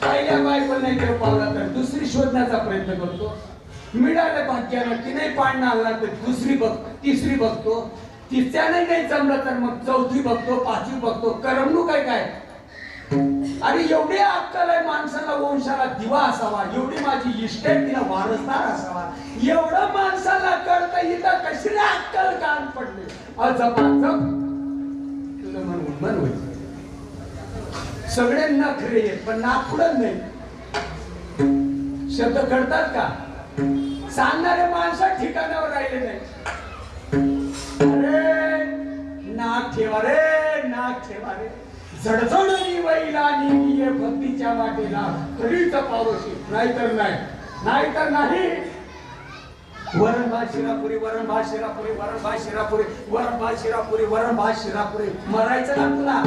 पहिल्या बायको नाही तर पावला तर दुसरी शोधण्याचा प्रयत्न करतो. मिळालं भाग्यानं की नाही पाडणं आला तर दुसरी बघतो, तिसरी बघतो, तिसऱ्याने नाही जमलं तर मग चौथी बघतो, पाचवी बघतो. करमणूक आहे काय? अरे एवढी अक्कल आहे माणसाला, वंशाला दिवा असावा, एवढी माझी इस्टेट तिला वारसदार असावा, एवढं माणसाला कळतं. इथं कशी अक्कल कान पडले अजबाजब तुला मन होईल. सगळे नखरे पण नागपुडत नाही. शब्द कळतात का? सांगणारे माणसं ठिकाणावर राहिले नाही. अरे नाक ठेवा रे, नाक ठेवा रे. झडझडली वैलानी भक्तीच्या वाटेला तरीच पावशी, नाहीतर नाही, नाहीतर नाही. वरण भात शिरापुरी, वरण भात शिरापुरी, वरण भात शिरापुरी, वरण भात शिरापुरी, वरण भात शिरापुरी. मरायचं ना तुला?